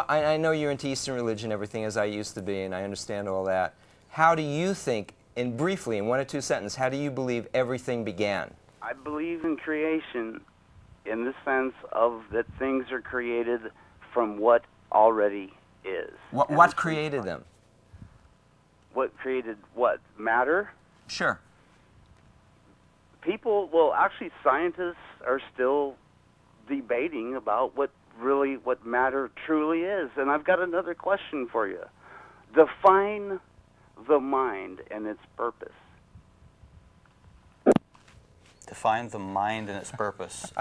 I know you're into Eastern religion, everything, as I used to be, and I understand all that. How do you think, and briefly, in 1 or 2 sentences, how do you believe everything began? I believe in creation in the sense of that things are created from what already is. What created them? What created what? Matter? Sure. People, well, actually scientists are still debating about what matter truly is. And I've got another question for you. Define the mind and its purpose. Define the mind and its purpose.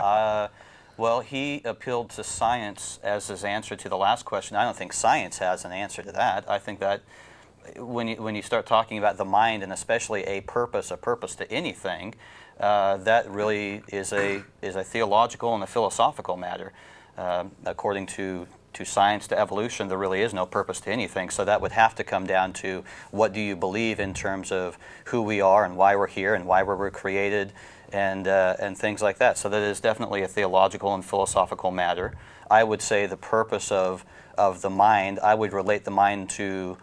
Well, he appealed to science as his answer to the last question. I don't think science has an answer to that. I think that when you start talking about the mind, and especially a purpose to anything, that really is a theological and a philosophical matter. According to science, to evolution, there really is no purpose to anything. So that would have to come down to what do you believe in terms of who we are and why we're here and why we were created, and things like that. So that is definitely a theological and philosophical matter. I would say the purpose of the mind, I would relate the mind to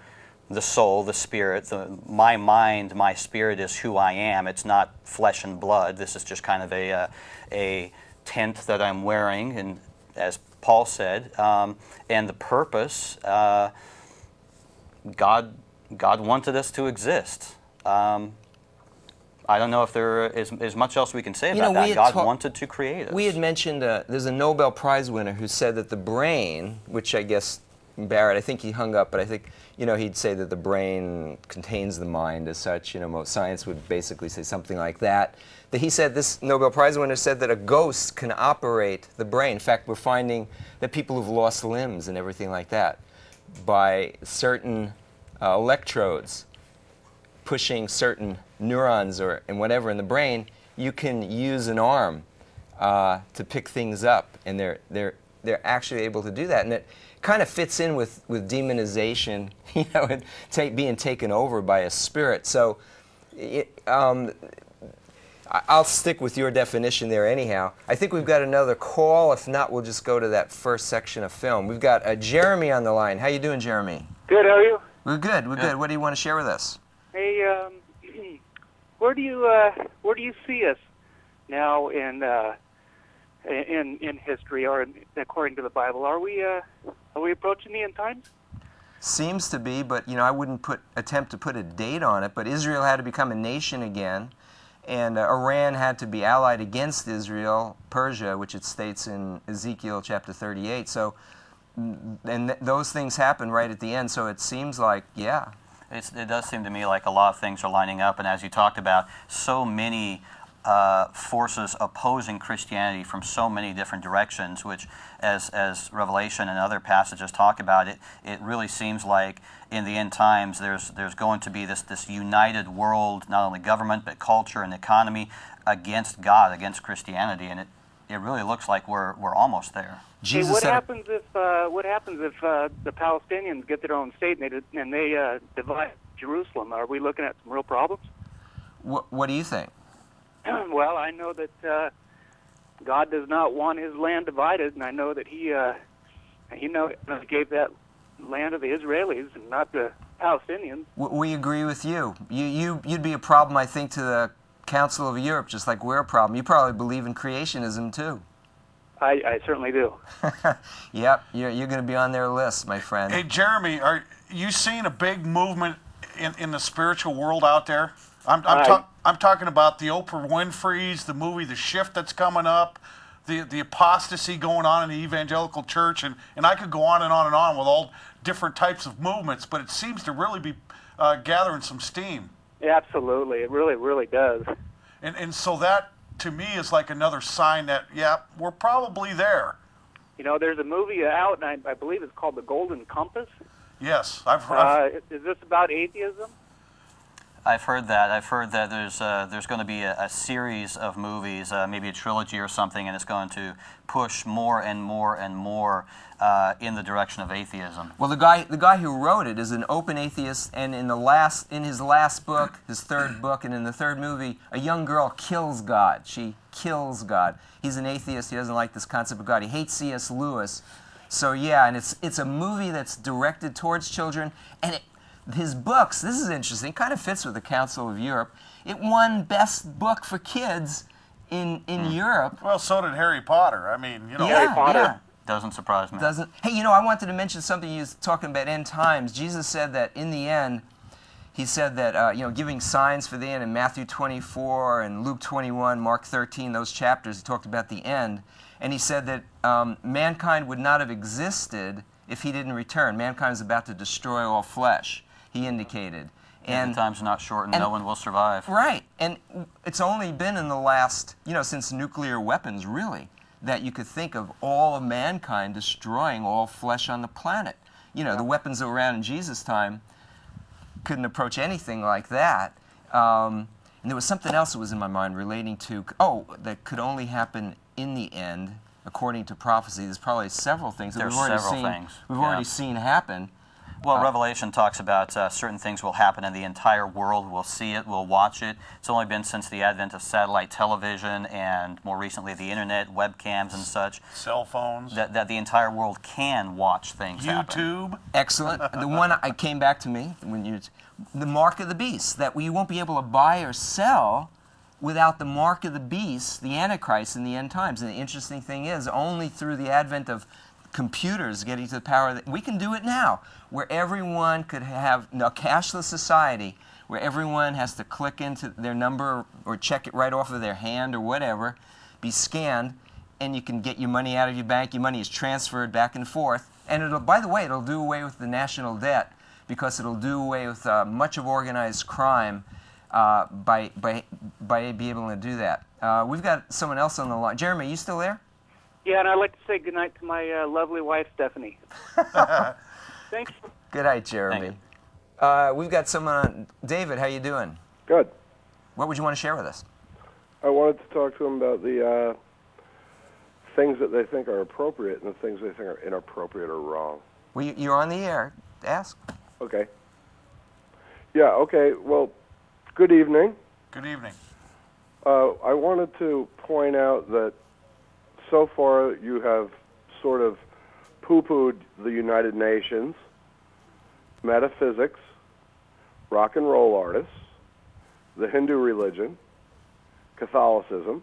the soul, the spirit. My mind, my spirit is who I am. It's not flesh and blood. This is just kind of a tent that I'm wearing, and as Paul said, and the purpose, God wanted us to exist. I don't know if there is much else we can say about that. God wanted to create us. We had mentioned there's a Nobel Prize winner who said that the brain, which I guess Barrett, I think he hung up, but I think, he'd say that the brain contains the mind as such. Most science would basically say something like that. That he said, this Nobel Prize winner said that a ghost can operate the brain. In fact, we're finding that people who've lost limbs and everything like that, by certain electrodes pushing certain neurons and whatever in the brain, you can use an arm to pick things up, and they're actually able to do that. And it kind of fits in with demonization, and being taken over by a spirit. So I'll stick with your definition there anyhow. I think we've got another call. If not, we'll just go to that first section of film. We've got Jeremy on the line. How you doing, Jeremy? Good, how are you? We're good, we're good. What do you want to share with us? Hey, where do you see us now in history, or according to the Bible? Are we approaching the end times? Seems to be, but I wouldn't attempt to put a date on it. But Israel had to become a nation again, and Iran had to be allied against Israel, Persia, which it states in Ezekiel chapter 38. So, and those things happen right at the end. So it seems like, yeah. It does seem to me like a lot of things are lining up, and as you talked about, so many forces opposing Christianity from so many different directions, which, as Revelation and other passages talk about, it really seems like in the end times there's going to be this united world, not only government but culture and economy, against God, against Christianity, and it really looks like we're almost there. Hey, what happens if the Palestinians get their own state and they divide Jerusalem? Are we looking at some real problems? What do you think? Well, I know that God does not want His land divided, and I know that He gave that land to the Israelis and not the Palestinians. We agree with you. You'd be a problem, I think, to the Council of Europe, just like we're a problem. You probably believe in creationism too. I certainly do. Yep, you're going to be on their list, my friend. Hey, Jeremy, are you seeing a big movement in the spiritual world out there? I'm talking about the Oprah Winfrey's, the movie The Shift that's coming up, the apostasy going on in the evangelical church, and I could go on and on and on with all different types of movements, but it seems to really be gathering some steam. Yeah, absolutely, it really, really does. And so that, to me, is like another sign that, yeah, we're probably there. There's a movie out, and I believe it's called The Golden Compass. Yes, I've heard. Is this about atheism? I've heard that. I've heard that there's going to be a series of movies, maybe a trilogy or something, and it's going to push more and more and more in the direction of atheism. Well, the guy who wrote it is an open atheist, and in his last book, his third book, and in the third movie, a young girl kills God. She kills God. He's an atheist. He doesn't like this concept of God. He hates C.S. Lewis. So yeah, and it's a movie that's directed towards children, and his books, this is interesting, kind of fits with the Council of Europe. It won Best Book for Kids in Europe. Well, so did Harry Potter. I mean, you know. Yeah, Harry Potter. yeah. Doesn't surprise me. Hey, you know, I wanted to mention something. You was talking about end times. Jesus said that in the end, he said that, you know, giving signs for the end in Matthew 24 and Luke 21, Mark 13, those chapters, he talked about the end. And he said that mankind would not have existed if he didn't return. Mankind is about to destroy all flesh, he indicated. And the time's not short, and no one will survive. Right. And it's only been in the last, you know, since nuclear weapons, really, that you could think of all of mankind destroying all flesh on the planet. You know, the weapons that were around in Jesus' time couldn't approach anything like that. And there was something else that was in my mind relating to, that could only happen in the end, according to prophecy. There's probably several things that we've already seen happen. Well, Revelation talks about certain things will happen and the entire world will see it, will watch it. It's only been since the advent of satellite television and more recently the internet, webcams and such. Cell phones. That the entire world can watch things happen. YouTube. Excellent. The one I came back to me, the mark of the beast, that we won't be able to buy or sell without the mark of the beast, the Antichrist in the end times. And the interesting thing is, only through the advent of computers getting to the power that we can do it now, where everyone could have a cashless society, where everyone has to click into their number or check it right off of their hand or whatever, be scanned, and you can get your money out of your bank. Your money is transferred back and forth. And it'll, by the way, it'll do away with the national debt, because it'll do away with much of organized crime by being able to do that. We've got someone else on the line. Jeremy, are you still there? Yeah, and I'd like to say goodnight to my lovely wife, Stephanie. Thanks. Good night, Jeremy. We've got someone on. David, how you doing? Good. What would you want to share with us? I wanted to talk to them about the things that they think are appropriate and the things they think are inappropriate or wrong. Well, you're on the air. Ask. Okay. Yeah, okay. Well, good evening. Good evening. I wanted to point out that so far you have sort of poo-pooed the United Nations, metaphysics, rock and roll artists, the Hindu religion, Catholicism,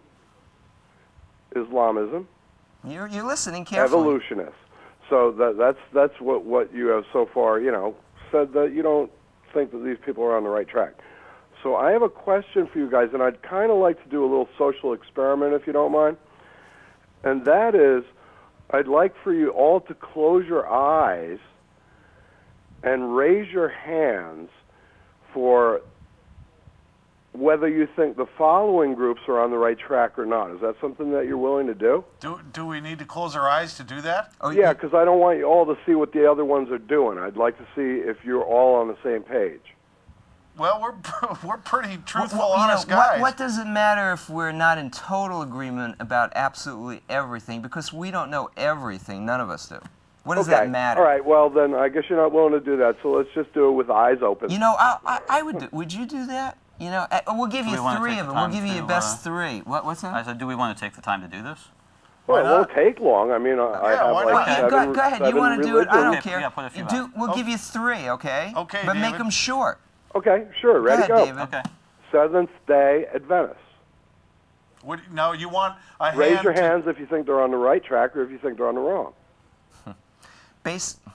Islamism. You're listening carefully. Evolutionists. So that's what you have so far, you know, said that you don't think that these people are on the right track. So I have a question for you guys, and I'd kind of like to do a little social experiment, if you don't mind. And that is, I'd like for you all to close your eyes and raise your hands for whether you think the following groups are on the right track or not. Is that something that you're willing to do? Do we need to close our eyes to do that? Oh, Yeah, because I don't want you all to see what the other ones are doing. I'd like to see if you're all on the same page. Well, we're pretty truthful, Well, honest guys. what does it matter if we're not in total agreement about absolutely everything? Because we don't know everything. None of us do. What does that matter? All right, well, then I guess you're not willing to do that, so let's just do it with eyes open. You know, I would do. Would you do that? You know, we'll give you three of them. We'll give you your best three. What's that? I said, do we want to take the time to do this? Well, it won't take long. I mean, I have why like not? Go ahead. You want to do it? I don't Okay, care. yeah, put a few You do. out. We'll give you three, okay? Okay, but make David. them short. Okay, sure, ready, ahead, go. David. Okay. Seventh-day Adventists. No, you want a hand Raise your to- hands if you think they're on the right track or if you think they're on the wrong.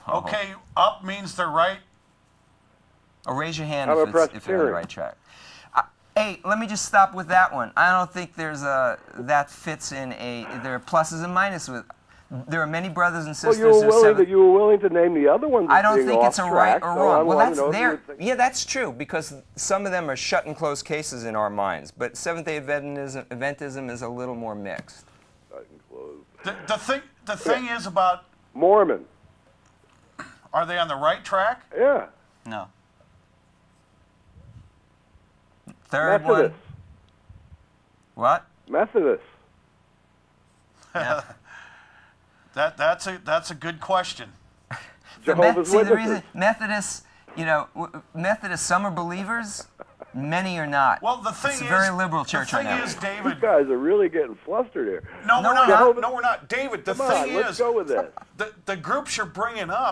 Okay, up means they're right. Or raise your hand How if about you're on the Presbyterian? right track. Hey, let me just stop with that one. I don't think there's that fits in there are pluses and minuses with. There are many brothers and Well, sisters you were willing to name the other ones as I don't being think off it's a track, right or so wrong. I'm Well, wanting that's to know if you there. would think- Yeah, that's true, because some of them are shut and closed cases in our minds. But Seventh-day Adventism is a little more mixed. The thing is about, Mormon. are they on the right track? Yeah. No. Third Methodists. one. What? Methodists. Yeah. That's a good question. Jehovah's See, the Witnesses. reason Methodists, you know, Methodists, some are believers, Many are not. Well, the thing it's is, a very liberal church the thing right now. is, David. You guys are really getting flustered here. No, we're not. No, we're not. David, the Come thing on, is, let's go with this. the groups you're bringing up